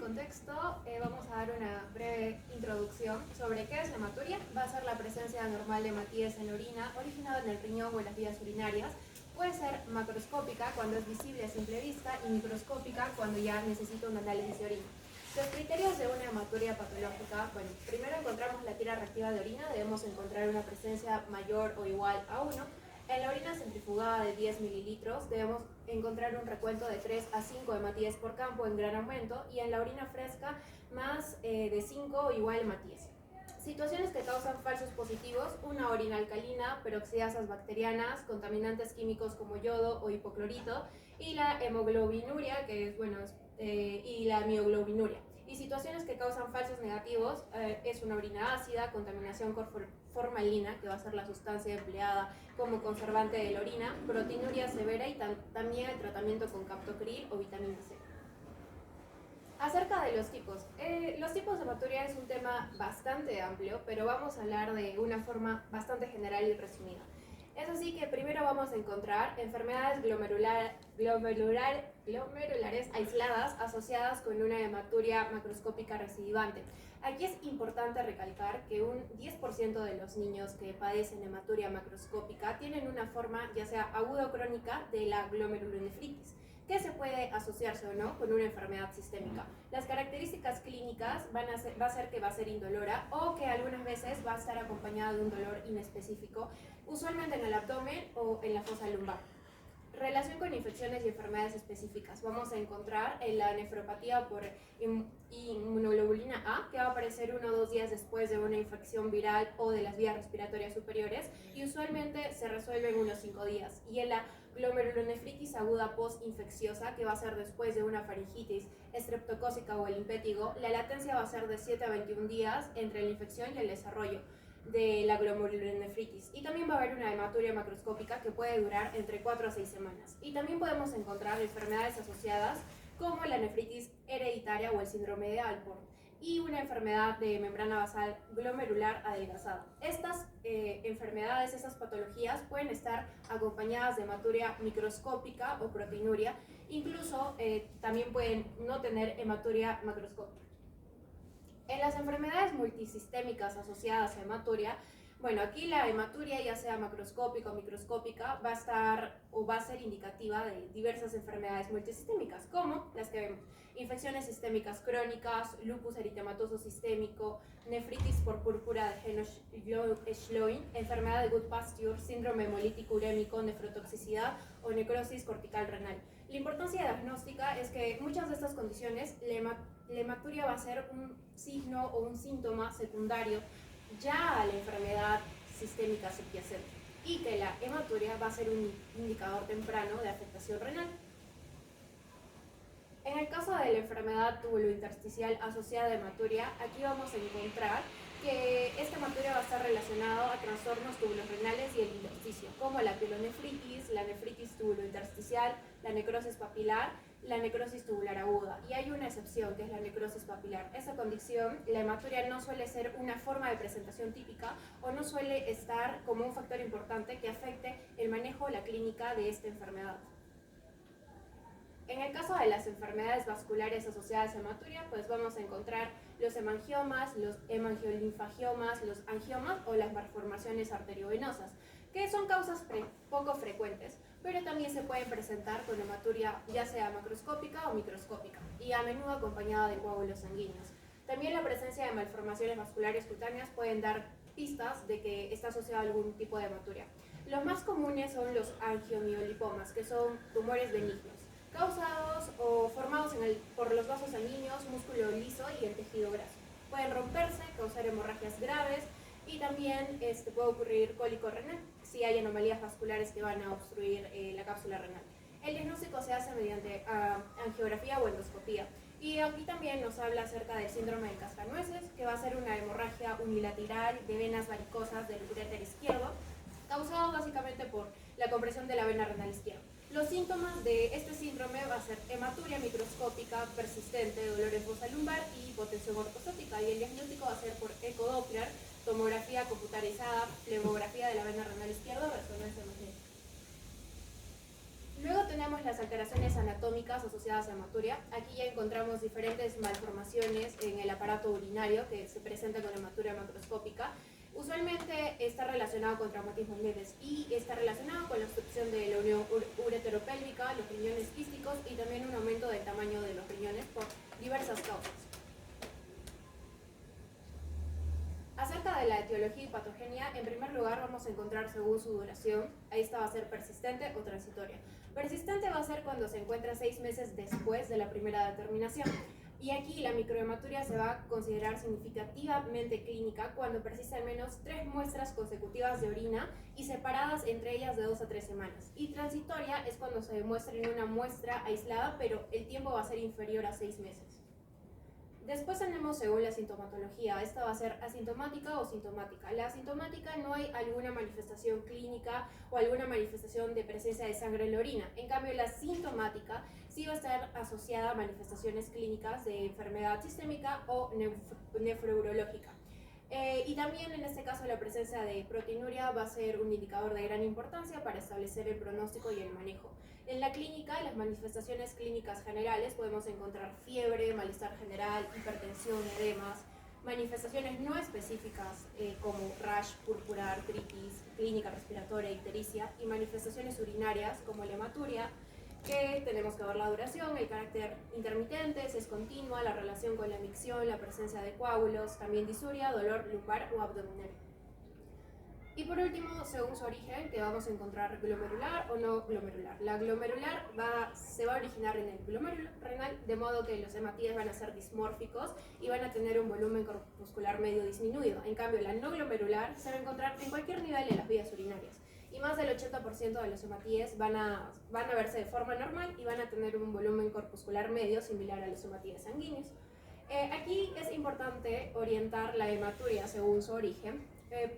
contexto, vamos a dar una breve introducción sobre qué es la hematuria. Va a ser la presencia anormal de hematíes en la orina, originada en el riñón o en las vías urinarias. Puede ser macroscópica cuando es visible a simple vista y microscópica cuando ya necesita un análisis de orina. Los criterios de una hematuria patológica, bueno, primero encontramos la tira reactiva de orina, debemos encontrar una presencia mayor o igual a 1. En la orina centrifugada de 10 mililitros debemos encontrar un recuento de 3 a 5 hematíes por campo en gran aumento, y en la orina fresca más de 5 o igual hematíes. Situaciones que causan falsos positivos: una orina alcalina, peroxidasas bacterianas, contaminantes químicos como yodo o hipoclorito, y la hemoglobinuria, que es, y la mioglobinuria. Y situaciones que causan falsos negativos es una orina ácida, contaminación formalina, que va a ser la sustancia empleada como conservante de la orina, proteinuria severa y también el tratamiento con captopril o vitamina C. Acerca de los tipos de hematuria es un tema bastante amplio, pero vamos a hablar de una forma bastante general y resumida. Es así que primero vamos a encontrar enfermedades glomerulares aisladas asociadas con una hematuria macroscópica recidivante. Aquí es importante recalcar que un 10% de los niños que padecen hematuria macroscópica tienen una forma ya sea aguda o crónica de la glomerulonefritis, que se puede asociarse o no con una enfermedad sistémica. Las características clínicas va a ser que va a ser indolora o que algunas veces va a estar acompañada de un dolor inespecífico, usualmente en el abdomen o en la fosa lumbar. Relación con infecciones y enfermedades específicas. Vamos a encontrar en la nefropatía por inmunoglobulina A, que va a aparecer 1 o 2 días después de una infección viral o de las vías respiratorias superiores, y usualmente se resuelve en unos 5 días. Y en la glomerulonefritis aguda postinfecciosa, que va a ser después de una faringitis estreptocócica o el impétigo, la latencia va a ser de 7 a 21 días entre la infección y el desarrollo de la glomerulonefritis. Y también va a haber una hematuria macroscópica que puede durar entre 4 a 6 semanas. Y también podemos encontrar enfermedades asociadas como la nefritis hereditaria o el síndrome de Alport, y una enfermedad de membrana basal glomerular adelgazada. Estas enfermedades, estas patologías pueden estar acompañadas de hematuria microscópica o proteinuria, incluso también pueden no tener hematuria macroscópica. En las enfermedades multisistémicas asociadas a hematuria, bueno, aquí la hematuria, ya sea macroscópica o microscópica, va a ser indicativa de diversas enfermedades multisistémicas, como las que vemos: infecciones sistémicas crónicas, lupus eritematoso sistémico, nefritis por púrpura de Henoch-Schlein, enfermedad de Goodpasture, síndrome hemolítico urémico, nefrotoxicidad o necrosis cortical renal. La importancia diagnóstica es que muchas de estas condiciones, la hematuria va a ser un signo o un síntoma secundario ya a la enfermedad sistémica subyacente, y que la hematuria va a ser un indicador temprano de afectación renal. En el caso de la enfermedad tubulointersticial asociada a hematuria, aquí vamos a encontrar que esta hematuria va a estar relacionada a trastornos tubulorrenales y el intersticio, como la pielonefritis, la nefritis tubulointersticial, la necrosis papilar, la necrosis tubular aguda. Y hay una excepción, que es la necrosis papilar. Esta condición, la hematuria no suele ser una forma de presentación típica o no suele estar como un factor importante que afecte el manejo o la clínica de esta enfermedad. En el caso de las enfermedades vasculares asociadas a hematuria, pues vamos a encontrar los hemangiomas, los hemangiolinfangiomas, los angiomas o las malformaciones arteriovenosas, que son causas poco frecuentes, pero también se pueden presentar con hematuria ya sea macroscópica o microscópica, y a menudo acompañada de coágulos sanguíneos. También la presencia de malformaciones vasculares cutáneas pueden dar pistas de que está asociada a algún tipo de hematuria. Los más comunes son los angiomiolipomas, que son tumores benignos, causados o formados por los vasos sanguíneos, músculo liso y el tejido graso. Pueden romperse, causar hemorragias graves, y también puede ocurrir cólico renal si hay anomalías vasculares que van a obstruir la cápsula renal. El diagnóstico se hace mediante angiografía o endoscopía. Y aquí también nos habla acerca del síndrome de cascanueces, que va a ser una hemorragia unilateral de venas varicosas del uréter izquierdo, causado básicamente por la compresión de la vena renal izquierda. Los síntomas de este síndrome va a ser hematuria microscópica persistente, dolor en fosa lumbar y hipotensión ortostática, y el diagnóstico va a ser por ecodoppler, tomografía computarizada, flebografía de la vena renal izquierda o resonancia magnética. Luego tenemos las alteraciones anatómicas asociadas a hematuria. Aquí ya encontramos diferentes malformaciones en el aparato urinario que se presentan con hematuria macroscópica. Usualmente está relacionado con traumatismos leves y está relacionado con la obstrucción de la unión ureteropélvica, los riñones quísticos y también un aumento del tamaño de los riñones por diversas causas. Acerca de la etiología y patogenia, en primer lugar vamos a encontrar según su duración. Esta va a ser persistente o transitoria. Persistente va a ser cuando se encuentra 6 meses después de la primera determinación. Y aquí la microhematuria se va a considerar significativamente clínica cuando persiste al menos 3 muestras consecutivas de orina y separadas entre ellas de 2 a 3 semanas. Y transitoria es cuando se demuestra en una muestra aislada, pero el tiempo va a ser inferior a 6 meses. Después tenemos según la sintomatología, esta va a ser asintomática o sintomática. La asintomática no hay alguna manifestación clínica o alguna manifestación de presencia de sangre en la orina. En cambio, la sintomática sí va a estar asociada a manifestaciones clínicas de enfermedad sistémica o nefrourológica. Y también en este caso la presencia de proteinuria va a ser un indicador de gran importancia para establecer el pronóstico y el manejo. En la clínica, en las manifestaciones clínicas generales, podemos encontrar fiebre, malestar general, hipertensión, edemas, manifestaciones no específicas como rash, púrpura, artritis, clínica respiratoria, ictericia, y manifestaciones urinarias como la hematuria, que tenemos que ver la duración, el carácter intermitente, si es continua, la relación con la micción, la presencia de coágulos, también disuria, dolor lumbar o abdominal. Y por último, según su origen, que vamos a encontrar glomerular o no glomerular. La glomerular se va a originar en el glomérulo renal, de modo que los hematíes van a ser dismórficos y van a tener un volumen corpuscular medio disminuido. En cambio, la no glomerular se va a encontrar en cualquier nivel de las vías urinarias. Y más del 80% de los hematíes van a verse de forma normal y van a tener un volumen corpuscular medio similar a los hematíes sanguíneos. Aquí es importante orientar la hematuria según su origen,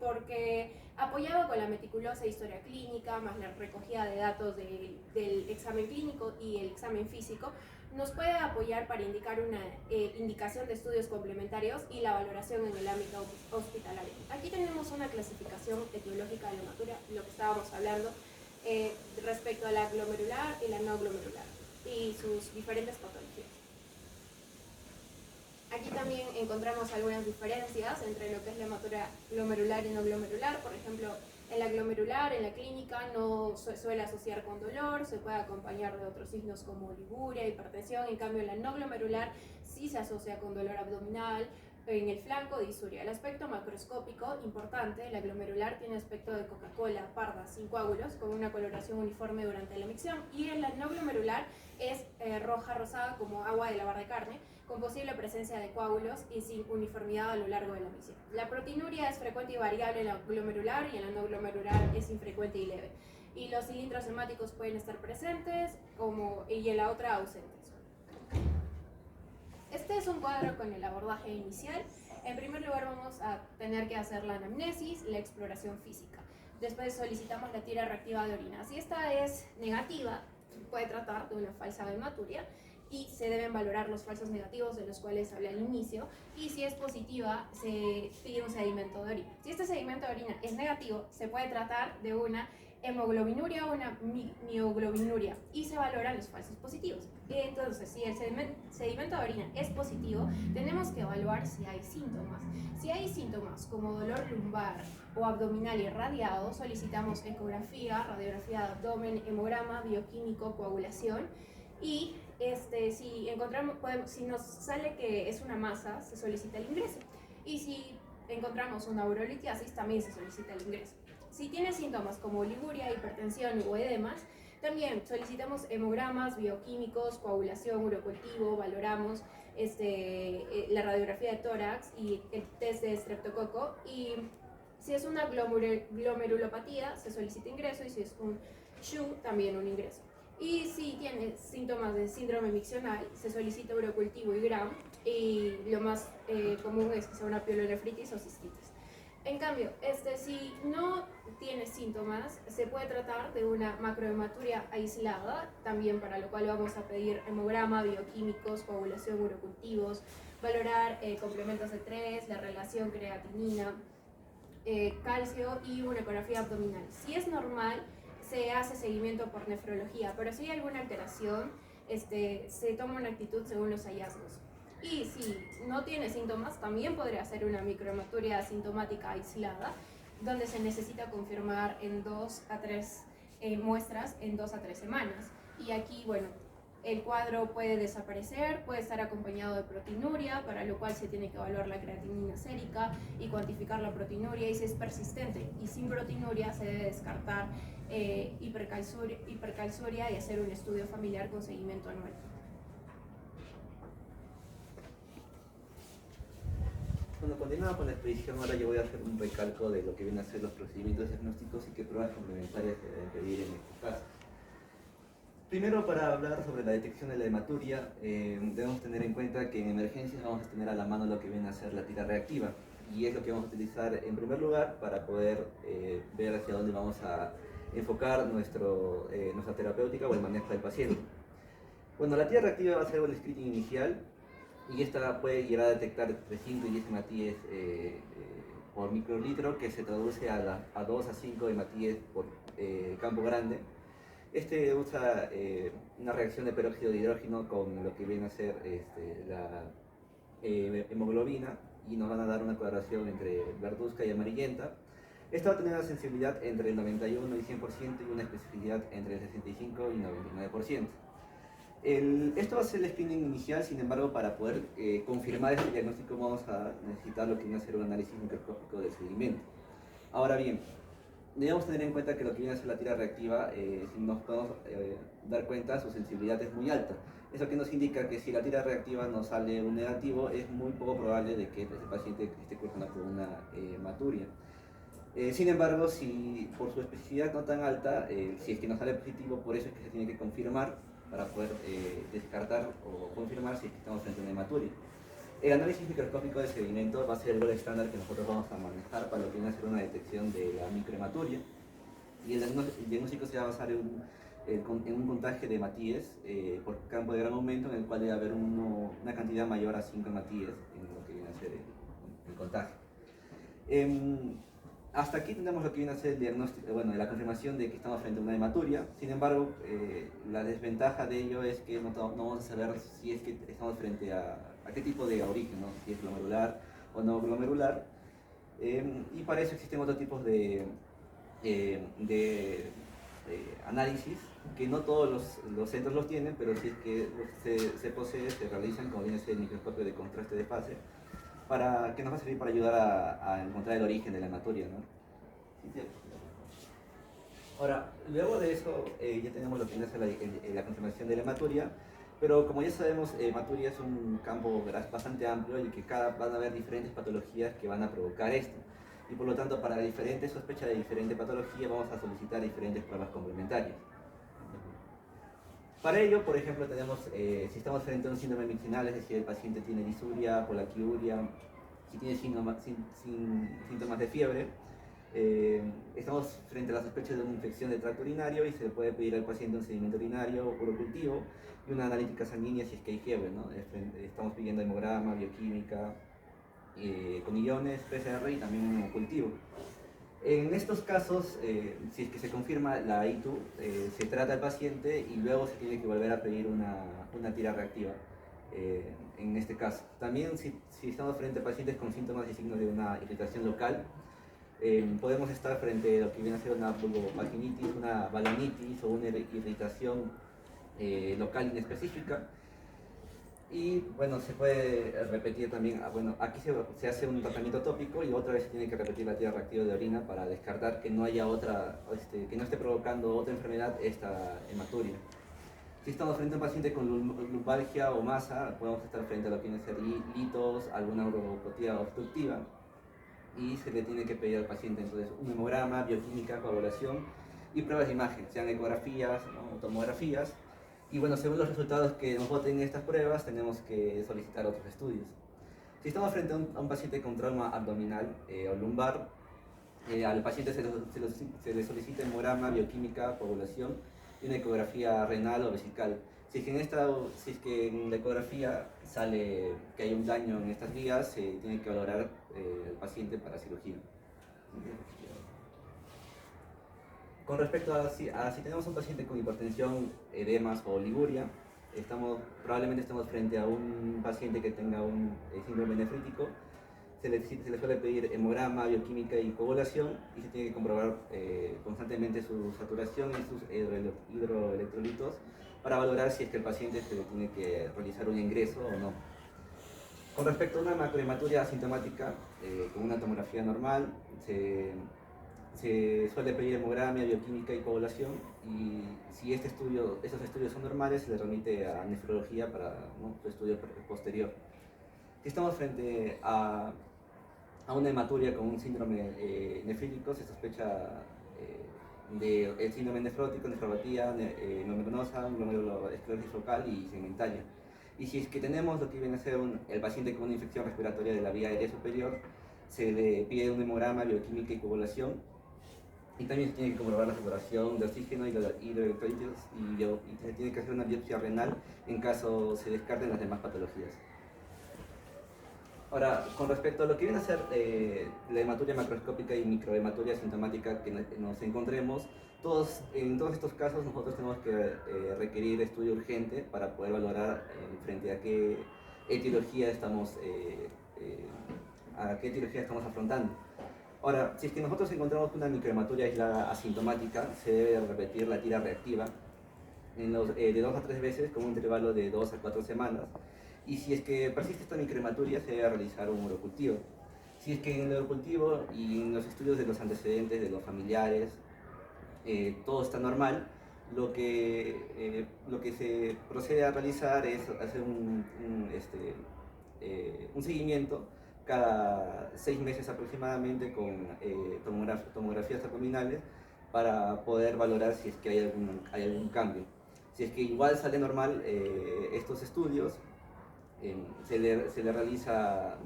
porque apoyado con la meticulosa historia clínica, más la recogida de datos del examen clínico y el examen físico, nos puede apoyar para indicar una indicación de estudios complementarios y la valoración en el ámbito hospitalario. Aquí tenemos una clasificación etiológica de la hematuria, lo que estábamos hablando, respecto a la glomerular y la no glomerular y sus diferentes patologías. Aquí también encontramos algunas diferencias entre lo que es la hematuria glomerular y no glomerular. Por ejemplo, en la glomerular, en la clínica, no se suele asociar con dolor, se puede acompañar de otros signos como oliguria, hipertensión. En cambio, en la no glomerular sí se asocia con dolor abdominal, en el flanco, disuria. El aspecto macroscópico, importante, la glomerular tiene aspecto de Coca-Cola parda, sin coágulos, con una coloración uniforme durante la micción. Y en la no glomerular es roja rosada como agua de lavar de carne, con posible presencia de coágulos y sin uniformidad a lo largo de la micción. La proteinuria es frecuente y variable en la glomerular y en la no glomerular es infrecuente y leve. Y los cilindros hemáticos pueden estar presentes y en la otra ausentes. Este es un cuadro con el abordaje inicial. En primer lugar vamos a tener que hacer la anamnesis, la exploración física. Después solicitamos la tira reactiva de orina. Si esta es negativa, puede tratar de una falsa hematuria y se deben valorar los falsos negativos de los cuales hablé al inicio, y si es positiva se pide un sedimento de orina. Si este sedimento de orina es negativo, se puede tratar de una hemoglobinuria o una mioglobinuria y se valoran los falsos positivos. Entonces, si el sedimento de orina es positivo, tenemos que evaluar si hay síntomas. Si hay síntomas como dolor lumbar o abdominal irradiado, solicitamos ecografía, radiografía de abdomen, hemograma, bioquímico, coagulación. Y si nos sale que es una masa, se solicita el ingreso. Y si encontramos una urolitiasis, también se solicita el ingreso. Si tiene síntomas como oliguria, hipertensión o edemas, también solicitamos hemogramas, bioquímicos, coagulación, urocultivo, valoramos la radiografía de tórax y el test de estreptococo. Y si es una glomerulopatía, se solicita ingreso, y si es un SHU, también un ingreso. Y si tiene síntomas de síndrome miccional, se solicita urocultivo y GRAM, y lo más común es que sea una pielonefritis o cistitis. En cambio, si no tiene síntomas, se puede tratar de una macrohematuria aislada, también para lo cual vamos a pedir hemograma, bioquímicos, coagulación, urocultivos, valorar complementos de 3, la relación creatinina, calcio y una ecografía abdominal. Si es normal, se hace seguimiento por nefrología, pero si hay alguna alteración, se toma una actitud según los hallazgos. Y si no tiene síntomas, también podría ser una microhematuria asintomática aislada, donde se necesita confirmar en 2 a 3 muestras en 2 a 3 semanas. Y aquí, bueno, el cuadro puede desaparecer, puede estar acompañado de proteinuria, para lo cual se tiene que evaluar la creatinina sérica y cuantificar la proteinuria, y si es persistente y sin proteinuria se debe descartar hipercalciuria y hacer un estudio familiar con seguimiento anual. Bueno, continuando con la exposición, ahora yo voy a hacer un recalco de lo que vienen a ser los procedimientos diagnósticos y qué pruebas complementarias se deben pedir en estos casos. Primero, para hablar sobre la detección de la hematuria, debemos tener en cuenta que en emergencias vamos a tener a la mano lo que viene a ser la tira reactiva, y es lo que vamos a utilizar en primer lugar para poder ver hacia dónde vamos a enfocar nuestra terapéutica o el manejo del paciente. Bueno, la tira reactiva va a ser el screening inicial, y esta puede llegar a detectar entre 5 y 10 hematíes por microlitro, que se traduce a 2 a 5 hematíes por campo grande. Este usa una reacción de peróxido de hidrógeno con lo que viene a ser la hemoglobina, y nos van a dar una coloración entre verduzca y amarillenta. Esta va a tener una sensibilidad entre el 91 y 100% y una especificidad entre el 65 y 99%. Esto va a ser el screening inicial. Sin embargo, para poder confirmar este diagnóstico vamos a necesitar lo que viene a ser un análisis microscópico del sedimento. Ahora bien, debemos tener en cuenta que lo que viene a ser la tira reactiva, si nos podemos dar cuenta, su sensibilidad es muy alta. Eso que nos indica que si la tira reactiva nos sale un negativo, es muy poco probable de que ese paciente esté cursando por una hematuria. Sin embargo, si por su especificidad no tan alta, si es que nos sale positivo, por eso es que se tiene que confirmar para poder descartar o confirmar si es que estamos frente a una hematuria. El análisis microscópico de sedimento va a ser el gol estándar que nosotros vamos a manejar para lo que viene a ser una detección de la microhematuria, y el diagnóstico se va a basar en un contagio de hematíes por campo de gran aumento, en el cual debe haber una cantidad mayor a 5 hematíes en lo que viene a ser el contagio. Hasta aquí tenemos lo que viene a ser el diagnóstico, bueno, la confirmación de que estamos frente a una hematuria. Sin embargo, la desventaja de ello es que no vamos a saber si es que estamos frente a qué tipo de origen, ¿no? Si es glomerular o no glomerular. Y para eso existen otros tipos de análisis, que no todos los centros los tienen, pero si es que se posee, se realizan, como viene a ser el microscopio de contraste de fase, que nos va a servir para ayudar a encontrar el origen de la hematuria, ¿no? Ahora, luego de eso ya tenemos lo que viene a ser la confirmación de la hematuria, pero como ya sabemos, hematuria es un campo bastante amplio, y que van a haber diferentes patologías que van a provocar esto, y por lo tanto para diferentes sospechas de diferente patología vamos a solicitar diferentes pruebas complementarias. Para ello, por ejemplo, tenemos, si estamos frente a un síndrome miccional, es decir, el paciente tiene disuria, polaquiuria, si tiene síntomas de fiebre, estamos frente a la sospecha de una infección del tracto urinario, y se le puede pedir al paciente un sedimento urinario urocultivo y una analítica sanguínea si es que hay fiebre, ¿no? Estamos pidiendo hemograma, bioquímica, con iones, PCR y también un hemocultivo. En estos casos, si es que se confirma la ITU, se trata al paciente y luego se tiene que volver a pedir una tira reactiva. En este caso, también si estamos frente a pacientes con síntomas y signos de una irritación local, podemos estar frente a lo que viene a ser una vulvovaginitis, una balanitis o una irritación local inespecífica. Y bueno, se puede repetir también, bueno, aquí se hace un tratamiento tópico y otra vez se tiene que repetir la tira reactiva de orina para descartar que no haya que no esté provocando otra enfermedad esta hematuria. Si estamos frente a un paciente con lumbalgia o masa, podemos estar frente a lo que viene a ser litos, alguna uropatía obstructiva, y se le tiene que pedir al paciente entonces un hemograma, bioquímica, coagulación y pruebas de imagen, sean ecografías, ¿no?, o tomografías. Y bueno, según los resultados que nos boten estas pruebas, tenemos que solicitar otros estudios. Si estamos frente a un paciente con trauma abdominal o lumbar, al paciente se le solicita hemograma, bioquímica, coagulación y una ecografía renal o vesical. Si es que en la ecografía sale que hay un daño en estas vías, se tiene que valorar el paciente para cirugía. Con respecto a si tenemos un paciente con hipertensión, edemas o oliguria, Probablemente estamos frente a un paciente que tenga un síndrome nefrítico. Se le suele pedir hemograma, bioquímica y coagulación, y se tiene que comprobar constantemente su saturación y sus hidroelectrolitos para valorar si es que el paciente se le tiene que realizar un ingreso o no. Con respecto a una macrohematuria asintomática, con una tomografía normal, se suele pedir hemograma, bioquímica y coagulación, y si estos estudios son normales, se le remite a nefrología para, ¿no?, su estudio posterior. Si estamos frente a una hematuria con un síndrome nefrítico, se sospecha del síndrome nefrótico, nefropatía, glomerulosa, glomeruloesclerosis focal y segmentaria. Y si es que tenemos lo que viene a ser el paciente con una infección respiratoria de la vía aérea superior, se le pide un hemograma, bioquímica y coagulación, y también se tiene que comprobar la saturación de oxígeno y hidroelectrolitos, y se tiene que hacer una biopsia renal en caso se descarten las demás patologías. Ahora, con respecto a lo que viene a ser la hematuria macroscópica y microhematuria sintomática que nos encontremos, en todos estos casos nosotros tenemos que requerir estudio urgente para poder valorar frente a qué etiología estamos afrontando. Ahora, si es que nosotros encontramos una microhematuria aislada asintomática, se debe repetir la tira reactiva de 2 a 3 veces con un intervalo de 2 a 4 semanas. Y si es que persiste esta microhematuria, se debe realizar un urocultivo. Si es que en el urocultivo y en los estudios de los antecedentes de los familiares todo está normal, lo que se procede a realizar es hacer un seguimiento cada 6 meses aproximadamente con tomografías abdominales para poder valorar si es que hay algún cambio. Si es que igual sale normal estos estudios, se le realiza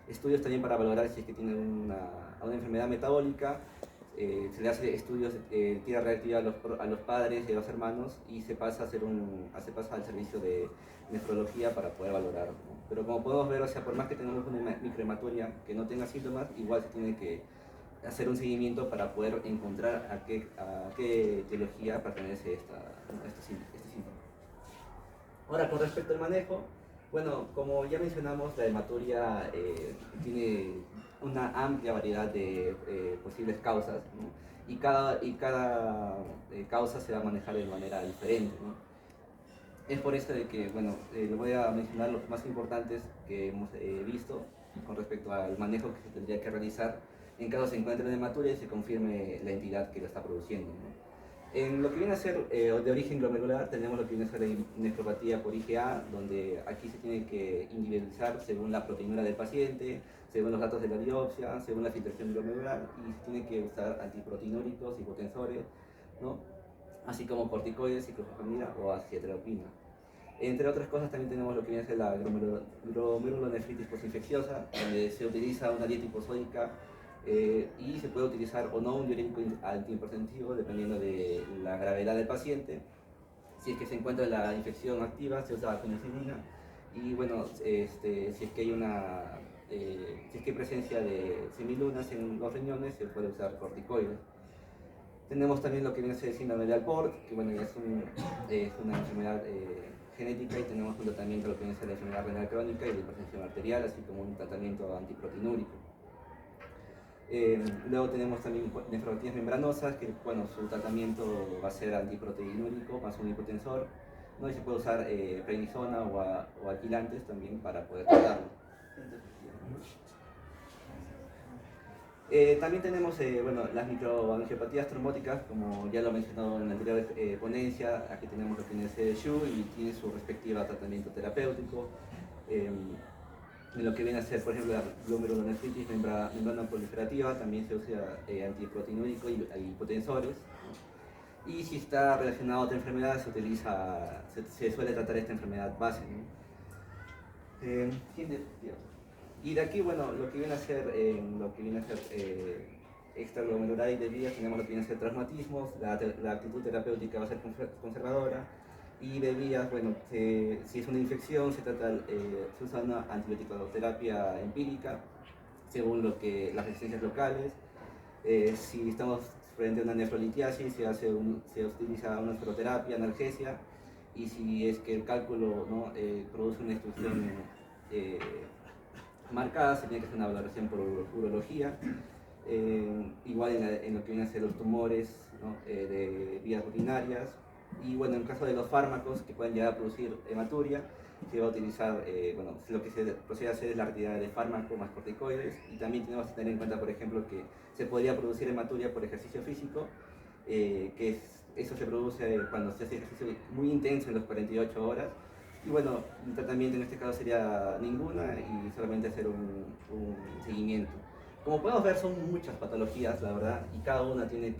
estudios también para valorar si es que tiene una enfermedad metabólica. Se le hace estudios de tira reactiva a los padres y a los hermanos, y se pasa al servicio de nefrología para poder valorar, ¿no? Pero como podemos ver, o sea, por más que tengamos una microhematuria que no tenga síntomas, igual se tiene que hacer un seguimiento para poder encontrar a qué etiología pertenece este síntoma. Ahora, con respecto al manejo, bueno, como ya mencionamos, la hematuria tiene una amplia variedad de posibles causas, ¿no? Y cada causa se va a manejar de manera diferente, ¿no? Es por eso de que, bueno, les voy a mencionar los más importantes que hemos visto con respecto al manejo que se tendría que realizar en caso se encuentre una hematuria y se confirme la entidad que lo está produciendo, ¿no? En lo que viene a ser de origen glomerular, tenemos lo que viene a ser la nefropatía por IgA, donde aquí se tiene que individualizar según la proteinura del paciente, según los datos de la biopsia, según la filtración glomerular, y se tiene que usar antiproteinúricos, hipotensores, ¿no?, así como corticoides, ciclofosfamida o acetreopina. Entre otras cosas, también tenemos lo que viene a ser la glomerulonefritis postinfecciosa, donde se utiliza una dieta hiposódica y se puede utilizar o no un diurético antihipertensivo dependiendo de la gravedad del paciente. Si es que se encuentra la infección activa, se usa penicilina, y bueno, si es que hay presencia de semilunas en los riñones, se puede usar corticoides. Tenemos también lo que viene a ser el síndrome de Alport, que bueno, es una enfermedad genética, y tenemos un tratamiento de lo que viene a ser la enfermedad renal crónica y la hipertensión arterial, así como un tratamiento antiproteinúrico. Luego tenemos también nefropatías membranosas, que bueno, su tratamiento va a ser antiproteinúrico más un hipotensor, ¿no? Y se puede usar prednisona o alquilantes también para poder tratarlo. También tenemos bueno, las microangiopatías trombóticas, como ya lo he mencionado en la anterior ponencia. Aquí tenemos lo que tiene el SHU y tiene su respectiva tratamiento terapéutico. En lo que viene a ser, por ejemplo, la glomerulonefritis membrana proliferativa, también se usa antiproteinúrico y hipotensores, ¿no? Y si está relacionado a otra enfermedad, se suele tratar esta enfermedad base, ¿no? Y de aquí, bueno, lo que viene a ser extraglomerular y de vías, tenemos lo que viene a ser traumatismos, la actitud terapéutica va a ser conservadora, y de vías, bueno, si es una infección, se usa una antibiótico-terapia empírica según las resistencias locales. Si estamos frente a una nefrolitiasis, se utiliza una escleroterapia, analgesia, y si es que el cálculo, ¿no? Produce una instrucción marcada, se tiene que hacer una valoración por urología. Igual en lo que vienen a ser los tumores, ¿no? De vías urinarias, y bueno, en caso de los fármacos que pueden llegar a producir hematuria, se va a utilizar, bueno, lo que se procede a hacer es la retirada de fármacos más corticoides, y también tenemos que tener en cuenta, por ejemplo, que se podría producir hematuria por ejercicio físico, eso se produce cuando se hace ejercicio muy intenso en las 48 horas, y bueno, el tratamiento en este caso sería ninguna y solamente hacer un seguimiento. Como podemos ver, son muchas patologías, la verdad, y cada una tiene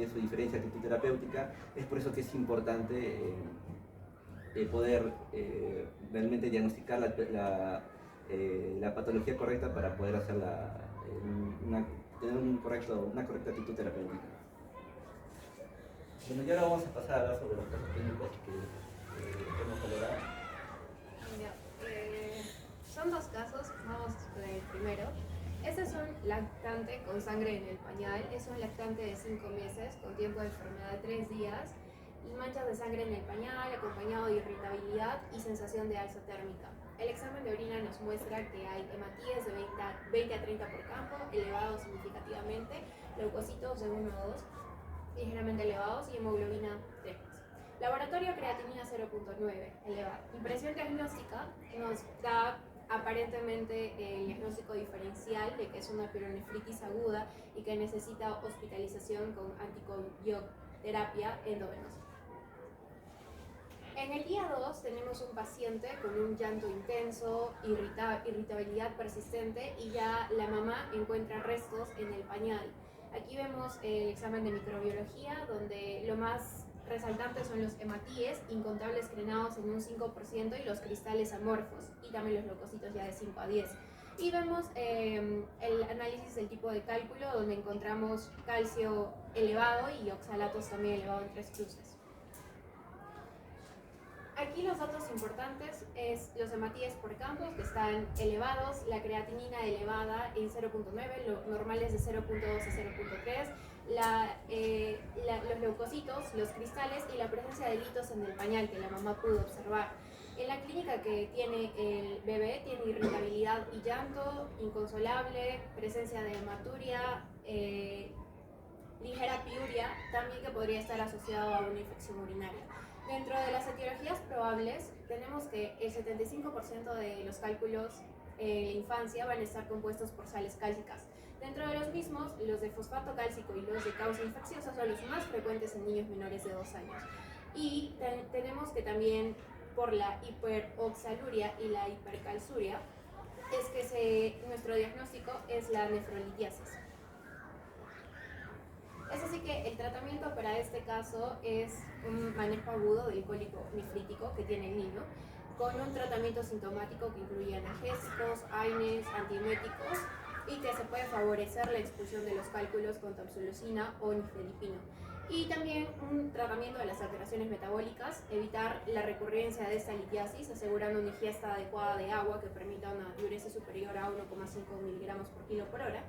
su diferencia terapéutica. Es por eso que es importante poder realmente diagnosticar la patología correcta para poder hacer tener una correcta actitud terapéutica. Bueno, y ahora vamos a pasar a hablar sobre los casos clínicos que hemos valorado. Mira, son dos casos, vamos con el primero. Este es un lactante con sangre en el pañal, es un lactante de 5 meses con tiempo de enfermedad de 3 días y manchas de sangre en el pañal acompañado de irritabilidad y sensación de alza térmica. El examen de orina nos muestra que hay hematíes de 20 a 30 por campo, elevados significativamente, leucocitos de 1 a 2, ligeramente elevados y hemoglobina 3. Laboratorio creatinina 0.9, elevada. Impresión diagnóstica nos da aparentemente el diagnóstico diferencial de que es una pielonefritis aguda y que necesita hospitalización con anticoagulopterapia endovenosa. En el día 2 tenemos un paciente con un llanto intenso, irritabilidad persistente y ya la mamá encuentra restos en el pañal. Aquí vemos el examen de microbiología donde lo más resaltantes son los hematíes, incontables crenados en un 5% y los cristales amorfos y también los leucocitos ya de 5 a 10. Y vemos el análisis del tipo de cálculo donde encontramos calcio elevado y oxalatos también elevado en 3 cruces. Aquí los datos importantes es los hematíes por campos que están elevados, la creatinina elevada en 0.9, lo normal es de 0.2 a 0.3, los leucocitos, los cristales y la presencia de litos en el pañal que la mamá pudo observar. En la clínica que tiene el bebé tiene irritabilidad y llanto, inconsolable, presencia de hematuria, ligera piuria, también que podría estar asociado a una infección urinaria. Dentro de las etiologías probables, tenemos que el 75% de los cálculos en la infancia van a estar compuestos por sales cálcicas. Dentro de los mismos, los de fosfato cálcico y los de causa infecciosa son los más frecuentes en niños menores de 2 años. Y tenemos que también por la hiperoxaluria y la hipercalciuria, es que nuestro diagnóstico es la nefrolitiasis. Es así que el tratamiento para este caso es un manejo agudo del cólico nefrítico que tiene el niño, con un tratamiento sintomático que incluye analgésicos, AINES, antieméticos y que se puede favorecer la expulsión de los cálculos con tamsulosina o nifedipino. Y también un tratamiento de las alteraciones metabólicas, evitar la recurrencia de esta litiasis, asegurando una ingesta adecuada de agua que permita una diuresis superior a 1,5 miligramos por kilo por hora.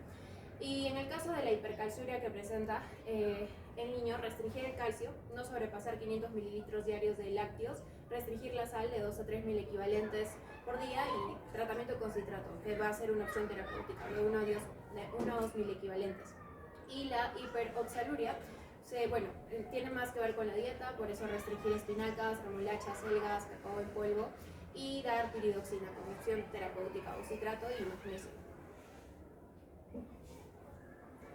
Y en el caso de la hipercalciuria que presenta el niño, restringir el calcio, no sobrepasar 500 mililitros diarios de lácteos, restringir la sal de 2 a 3 mil equivalentes por día y tratamiento con citrato, que va a ser una opción terapéutica de 1 a 2 mil equivalentes. Y la hiperoxaluria, tiene más que ver con la dieta, por eso restringir espinacas, remolachas, algas, cacao en polvo y dar piridoxina como opción terapéutica o citrato y magnesio.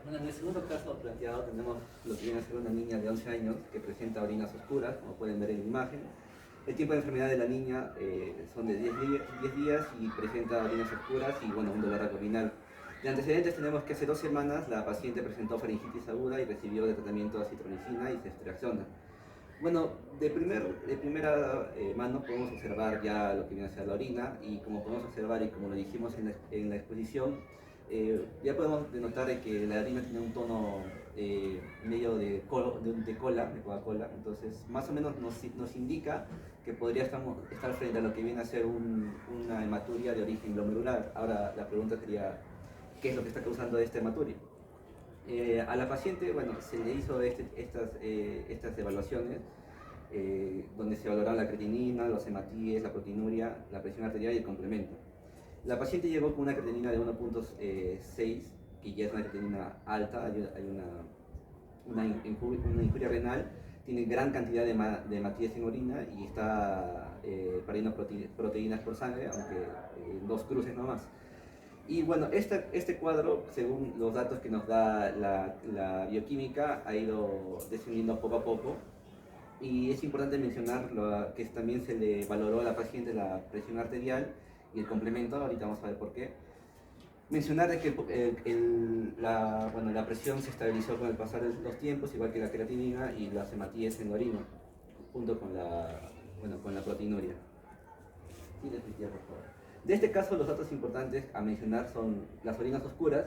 Bueno, en el segundo caso planteado tenemos lo que viene a ser una niña de 11 años que presenta orinas oscuras, como pueden ver en la imagen. El tiempo de enfermedad de la niña son de 10 días y presenta orinas oscuras y un dolor abdominal. De antecedentes tenemos que hace 2 semanas la paciente presentó faringitis aguda y recibió de tratamiento acitromicina y ceftriaxona. Bueno, de primera mano podemos observar ya lo que viene a ser la orina y como podemos observar y como lo dijimos en la exposición, ya podemos denotar que la orina tiene un tono medio de Coca-Cola, entonces más o menos nos indica que podría estar frente a lo que viene a ser una hematuria de origen glomerular. Ahora la pregunta sería, ¿qué es lo que está causando esta hematuria? A la paciente, se le hizo estas evaluaciones donde se valoraron la creatinina, los hematíes, la proteinuria, la presión arterial y el complemento. La paciente llegó con una creatinina de 1.6, que ya es una creatinina alta, hay una injuria renal, tiene gran cantidad de hematíes en orina y está perdiendo proteínas por sangre, aunque 2 cruces nomás. Y bueno, este cuadro, según los datos que nos da la bioquímica, ha ido descendiendo poco a poco. Y es importante mencionar que también se le valoró a la paciente la presión arterial y el complemento, ahorita vamos a ver por qué. Mencionar de que la presión se estabilizó con el pasar de los tiempos, igual que la creatinina y las hematíes en la orina, junto con la proteinuria. Sí, por favor. De este caso, los datos importantes a mencionar son las orinas oscuras,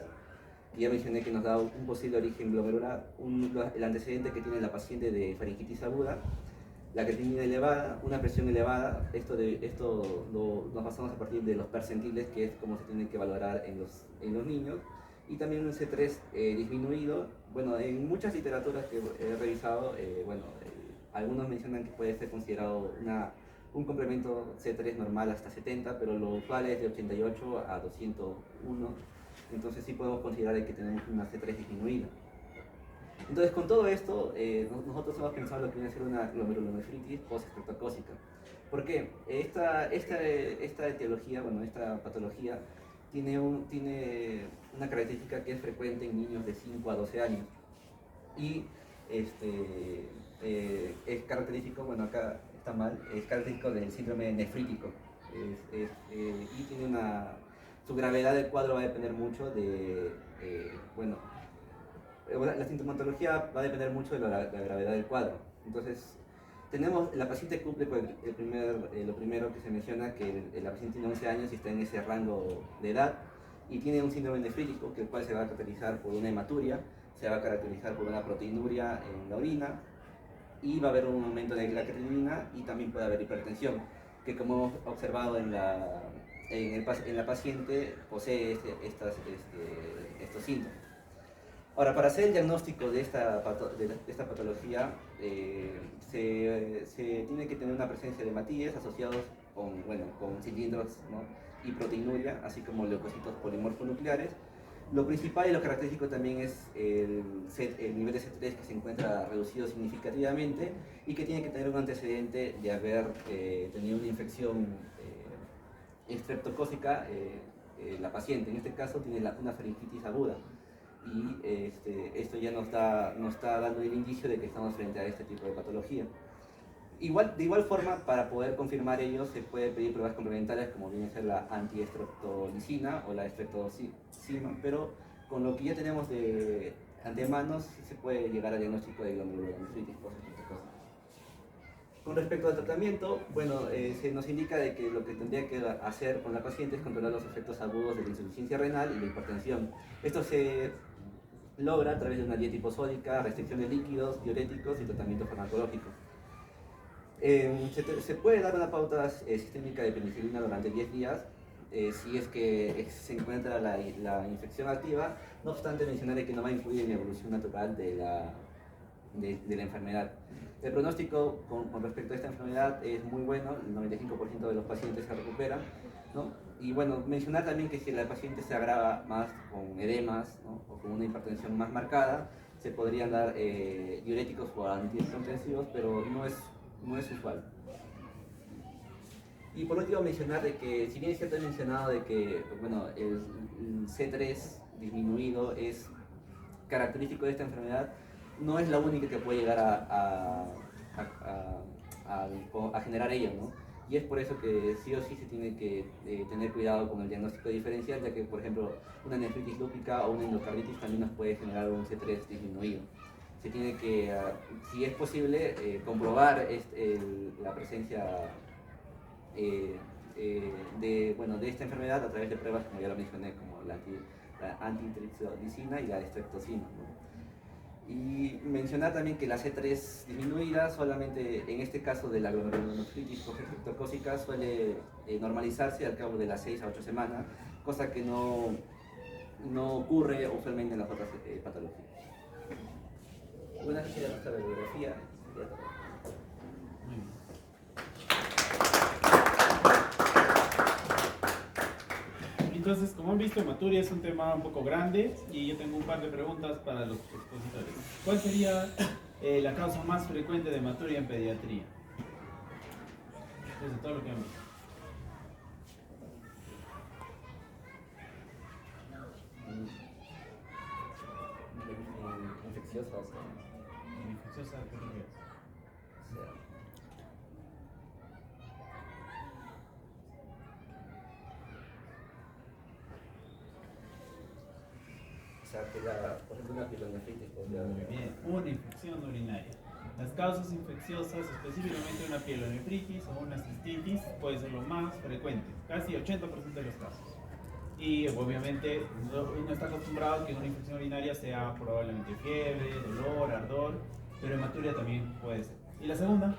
que ya mencioné que nos da un posible origen glomerular, el antecedente que tiene la paciente de faringitis aguda, la creatinina elevada, una presión elevada. Esto nos basamos a partir de los percentiles, que es como se tiene que valorar en los niños, y también un C3 disminuido. Bueno, en muchas literaturas que he revisado, algunos mencionan que puede ser considerado un complemento C3 normal hasta 70, pero lo usual es de 88 a 201, entonces sí podemos considerar que tenemos una C3 disminuida. Entonces, con todo esto, nosotros hemos pensado lo que viene a ser una glomerulonefritis post-estreptocócica. ¿Por qué? Esta etiología, esta patología, tiene una característica que es frecuente en niños de 5 a 12 años. Y es característico, acá está mal, es característico del síndrome nefrítico. Y tiene su gravedad del cuadro va a depender mucho de, la sintomatología va a depender mucho de la gravedad del cuadro. Entonces, la paciente cumple con lo primero que se menciona, que la paciente tiene 11 años y está en ese rango de edad y tiene un síndrome nefrítico, el cual se va a caracterizar por una hematuria, se va a caracterizar por una proteinuria en la orina y va a haber un aumento de la creatinina y también puede haber hipertensión, que como hemos observado en la paciente posee estos síntomas. Ahora, para hacer el diagnóstico de esta patología, se tiene que tener una presencia de hematíes asociados con cilindros, ¿no?, y proteinuria, así como leucocitos polimorfonucleares. Lo principal y lo característico también es el nivel de C3, que se encuentra reducido significativamente y que tiene que tener un antecedente de haber tenido una infección estreptocócica la paciente. En este caso tiene una faringitis aguda. Y esto ya nos está dando el indicio de que estamos frente a este tipo de patología. De igual forma, para poder confirmar ello, se puede pedir pruebas complementarias, como viene a ser la antiestreptolicina o la estreptocima, pero con lo que ya tenemos de antemano sí se puede llegar al diagnóstico de glomerulonefritis post-estreptocócica. Con respecto al tratamiento, se nos indica de que lo que tendría que hacer con la paciente es controlar los efectos agudos de la insuficiencia renal y la hipertensión. Esto se logra a través de una dieta hiposódica, restricción de líquidos, diuréticos y tratamiento farmacológico. Se puede dar una pauta sistémica de penicilina durante 10 días si es que se encuentra la infección activa. No obstante, mencionaré que no va a influir en la evolución natural de la enfermedad. El pronóstico con respecto a esta enfermedad es muy bueno, el 95% de los pacientes se recuperan, ¿no? Y mencionar también que si la paciente se agrava más con edemas, ¿no?, o con una hipertensión más marcada, se podrían dar diuréticos o antihipertensivos, pero no es usual. Y por último mencionar de que, si bien es cierto, he mencionado de que el C3 disminuido es característico de esta enfermedad, no es la única que puede llegar a generar ello, ¿no? Y es por eso que sí o sí se tiene que tener cuidado con el diagnóstico diferencial, ya que, por ejemplo, una nefritis lúpica o una endocarditis también nos puede generar un C3 disminuido. Se tiene que, si es posible, comprobar la presencia de esta enfermedad a través de pruebas, como ya lo mencioné, como la antitripsilicina y la estreptocima, ¿no? Y mencionar también que la C3 disminuida solamente en este caso de la glomerulonefritis post-estreptocócica suele normalizarse al cabo de las 6 a 8 semanas, cosa que no ocurre usualmente en las otras patologías. Una sería nuestra bibliografía. entonces, como han visto, hematuria es un tema un poco grande y yo tengo un par de preguntas para los expositores. ¿Cuál sería la causa más frecuente de hematuria en pediatría? Desde todo lo que han visto. Infecciosas. Infecciosa, ¿qué es? O sea, que por ejemplo, una pielonefritis podría Muy bien, una infección urinaria. Las causas infecciosas, específicamente una pielonefritis o una cistitis, puede ser lo más frecuente, casi 80% de los casos. Y obviamente uno está acostumbrado a que una infección urinaria sea probablemente fiebre, dolor, ardor, pero hematuria también puede ser. ¿Y la segunda?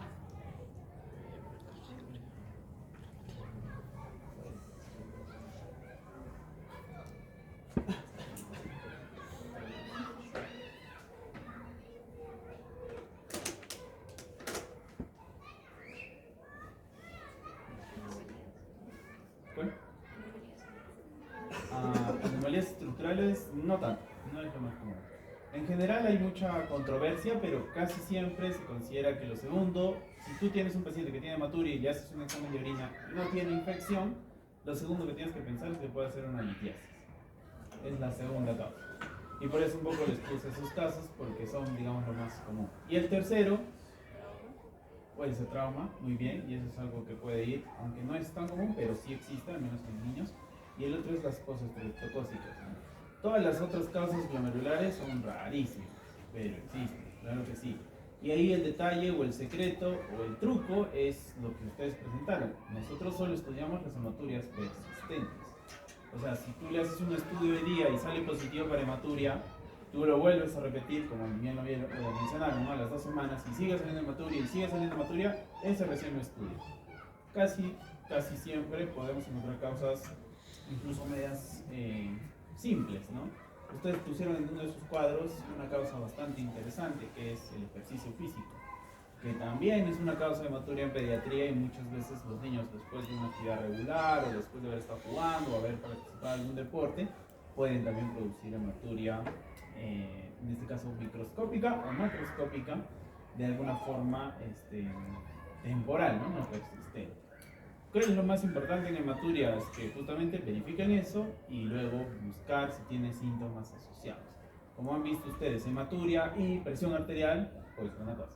¿Cuál? Anomalías estructurales, no tanto, no es lo más común. En general hay mucha controversia, pero casi siempre se considera que lo segundo, si tú tienes un paciente que tiene hematuria y le haces un examen de orina y no tiene infección, lo segundo que tienes que pensar es que puede ser una litiasis. Es la segunda causa. Y por eso un poco les puse esos casos, porque son, digamos, lo más común. Y el tercero puede ser trauma, muy bien, y eso es algo que puede ir, aunque no es tan común, pero sí existe, al menos en niños. Y el otro es las postestreptocócicas, ¿no? Todas las otras causas glomerulares son rarísimas, pero existen, claro que sí. Y ahí el detalle o el secreto o el truco es lo que ustedes presentaron. Nosotros solo estudiamos las hematurias persistentes. O sea, si tú le haces un estudio de día y sale positivo para hematuria, tú lo vuelves a repetir, como bien lo mencionaron, ¿no? A las 2 semanas, y sigue saliendo hematuria y sigue saliendo hematuria, ese recién lo estudia. Casi siempre podemos encontrar causas incluso medias simples, ¿no? Ustedes pusieron en uno de sus cuadros una causa bastante interesante, que es el ejercicio físico, que también es una causa de hematuria en pediatría, y muchas veces los niños, después de una actividad regular o después de haber estado jugando o haber participado en algún deporte, pueden también producir hematuria, en este caso microscópica o macroscópica, de alguna forma temporal, ¿no? No persistente. ¿Qué es lo más importante en hematuria? Es que justamente verifiquen eso y luego buscar si tiene síntomas asociados. Como han visto ustedes, hematuria y presión arterial puede ser una cosa.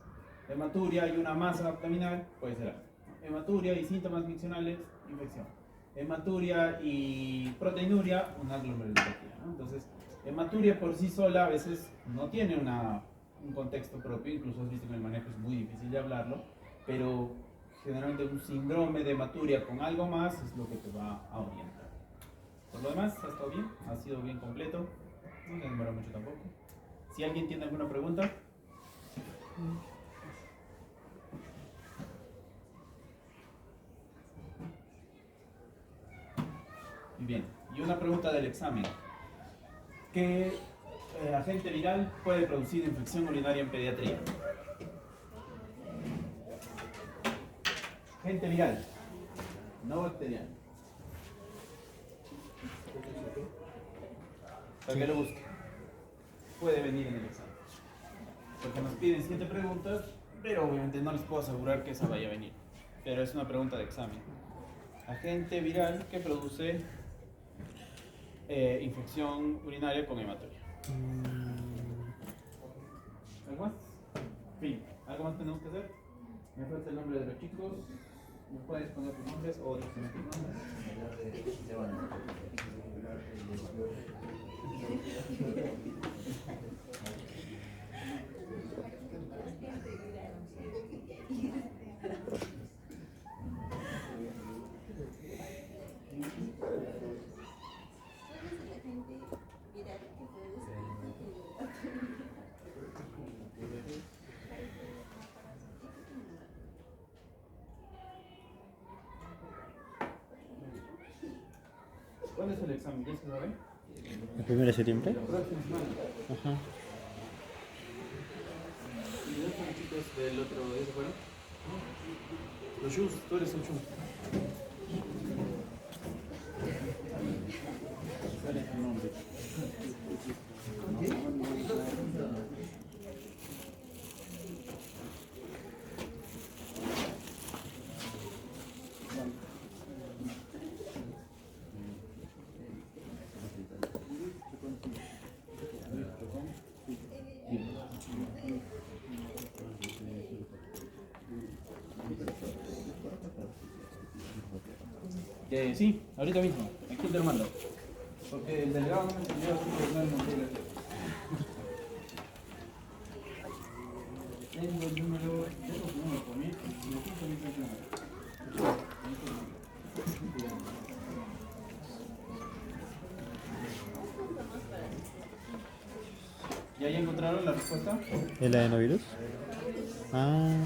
Hematuria y una masa abdominal puede ser algo. Hematuria y síntomas miccionales, infección. Hematuria y proteinuria, una glomerulopatía, ¿no? Entonces, hematuria por sí sola a veces no tiene un contexto propio, incluso has visto que en el manejo es muy difícil de hablarlo, pero generalmente un síndrome de hematuria con algo más es lo que te va a orientar. Por lo demás, ha estado bien, ha sido bien completo, no se demoró mucho tampoco. Si alguien tiene alguna pregunta. Bien, y una pregunta del examen. ¿Qué agente viral puede producir infección urinaria en pediatría? Agente viral, no bacteriano. Para que lo busque. Puede venir en el examen. Porque nos piden 7 preguntas, pero obviamente no les puedo asegurar que esa vaya a venir. Pero es una pregunta de examen. Agente viral que produce infección urinaria con hematuria. ¿Algo más? Sí. ¿Algo más tenemos que hacer? Me falta el nombre de los chicos. ¿Me puedes poner tus nombres o tus nombres? ¿Cuándo es el examen? ¿Ya se sabe? ¿El 1 de septiembre? La próxima semana. Ajá. ¿Y dónde están los chicos del otro? ¿Ya se fueron? Los Shus, tú eres un Shu. Sí, ahorita mismo. Aquí te lo mando. Porque el delegado no me entendió, así que no es mentira. Tengo el número de los números por mí. ¿Ya encontraron la respuesta? ¿El adenovirus? Ah.